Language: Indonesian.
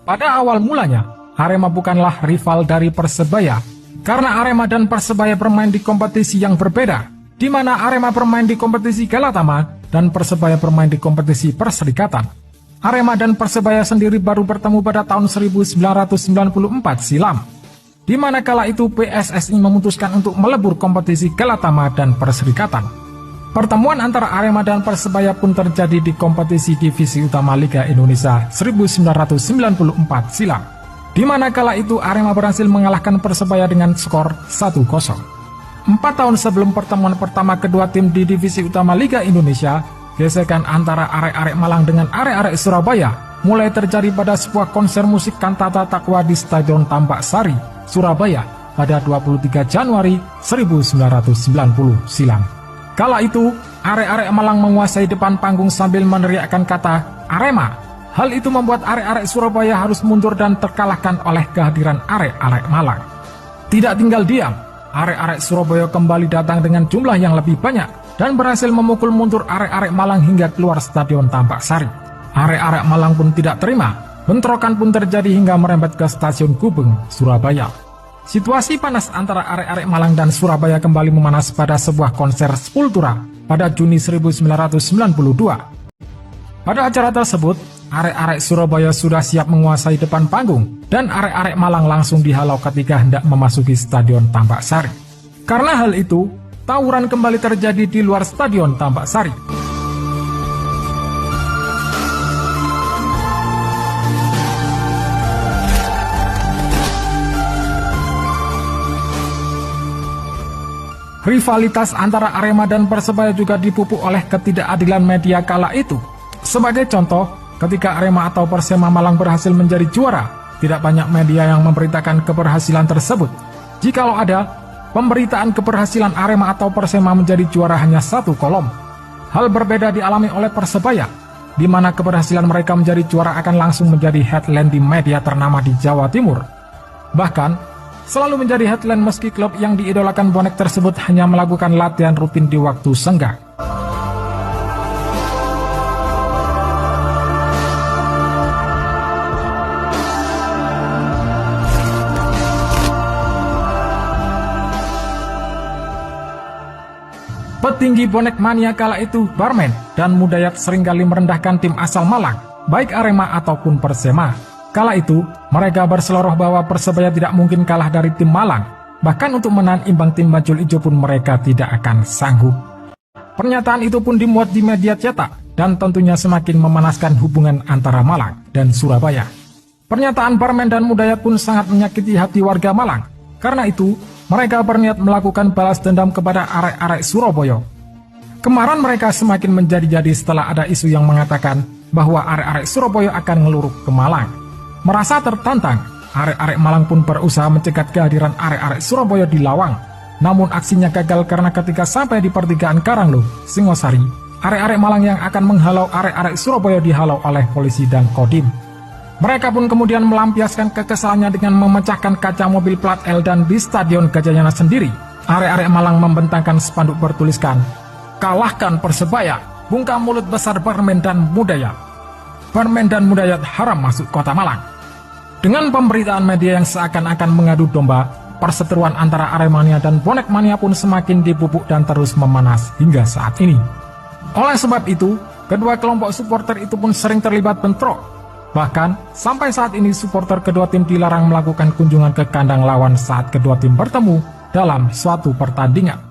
Pada awal mulanya, Arema bukanlah rival dari Persebaya, karena Arema dan Persebaya bermain di kompetisi yang berbeda, di mana Arema bermain di kompetisi Galatama dan Persebaya bermain di kompetisi Perserikatan. Arema dan Persebaya sendiri baru bertemu pada tahun 1994 silam, di mana kala itu PSSI memutuskan untuk melebur kompetisi Galatama dan Perserikatan. Pertemuan antara Arema dan Persebaya pun terjadi di kompetisi Divisi Utama Liga Indonesia 1994 silam, di mana kala itu Arema berhasil mengalahkan Persebaya dengan skor 1-0. 4 tahun sebelum pertemuan pertama kedua tim di Divisi Utama Liga Indonesia, gesekan antara arek-arek Malang dengan arek-arek Surabaya mulai terjadi pada sebuah konser musik kantata takwa di Stadion Tambak Sari, Surabaya pada 23 Januari 1990 silam. Kala itu, arek-arek Malang menguasai depan panggung sambil meneriakkan kata Arema. Hal itu membuat arek-arek Surabaya harus mundur dan terkalahkan oleh kehadiran arek-arek Malang. Tidak tinggal diam, arek-arek Surabaya kembali datang dengan jumlah yang lebih banyak dan berhasil memukul mundur arek-arek Malang hingga keluar Stadion Tambak Sari. Arek-arek Malang pun tidak terima, bentrokan pun terjadi hingga merembet ke Stasiun Gubeng, Surabaya. Situasi panas antara arek-arek Malang dan Surabaya kembali memanas pada sebuah konser Sepultura pada Juni 1992. Pada acara tersebut, arek-arek Surabaya sudah siap menguasai depan panggung dan arek-arek Malang langsung dihalau ketika hendak memasuki Stadion Tambak Sari. Karena hal itu, tawuran kembali terjadi di luar Stadion Tambak Sari. Rivalitas antara Arema dan Persebaya juga dipupuk oleh ketidakadilan media kala itu. Sebagai contoh, ketika Arema atau Persema Malang berhasil menjadi juara, tidak banyak media yang memberitakan keberhasilan tersebut. Jikalau ada, pemberitaan keberhasilan Arema atau Persema menjadi juara hanya satu kolom. Hal berbeda dialami oleh Persebaya, di mana keberhasilan mereka menjadi juara akan langsung menjadi headline di media ternama di Jawa Timur. Bahkan, selalu menjadi headline meski klub yang diidolakan bonek tersebut hanya melakukan latihan rutin di waktu senggang. Petinggi bonek mania kala itu, Barmen dan Mudayat seringkali merendahkan tim asal Malang, baik Arema ataupun Persema. Kala itu, mereka berseloroh bahwa Persebaya tidak mungkin kalah dari tim Malang. Bahkan untuk menahan imbang tim Bajul Ijo pun mereka tidak akan sanggup. Pernyataan itu pun dimuat di media cetak dan tentunya semakin memanaskan hubungan antara Malang dan Surabaya. Pernyataan Barmen dan Mudayat pun sangat menyakiti hati warga Malang. Karena itu, mereka berniat melakukan balas dendam kepada arek-arek Surabaya. Kemarahan mereka semakin menjadi-jadi setelah ada isu yang mengatakan bahwa arek-arek Surabaya akan ngeluruk ke Malang. Merasa tertantang, arek-arek Malang pun berusaha mencegat kehadiran arek-arek Surabaya di Lawang. Namun aksinya gagal karena ketika sampai di pertigaan Karanglo, Singosari, arek-arek Malang yang akan menghalau arek-arek Surabaya dihalau oleh polisi dan Kodim. Mereka pun kemudian melampiaskan kekesalannya dengan memecahkan kaca mobil plat L dan di Stadion Gajayana sendiri, arek-arek Malang membentangkan spanduk bertuliskan, "Kalahkan Persebaya, bungkam mulut besar Barmen dan Mudayat. Barmen dan Mudayat haram masuk kota Malang." Dengan pemberitaan media yang seakan-akan mengadu domba, perseteruan antara Aremania dan bonek mania pun semakin dipupuk dan terus memanas hingga saat ini. Oleh sebab itu, kedua kelompok supporter itu pun sering terlibat bentrok. Bahkan, sampai saat ini supporter kedua tim dilarang melakukan kunjungan ke kandang lawan saat kedua tim bertemu dalam suatu pertandingan.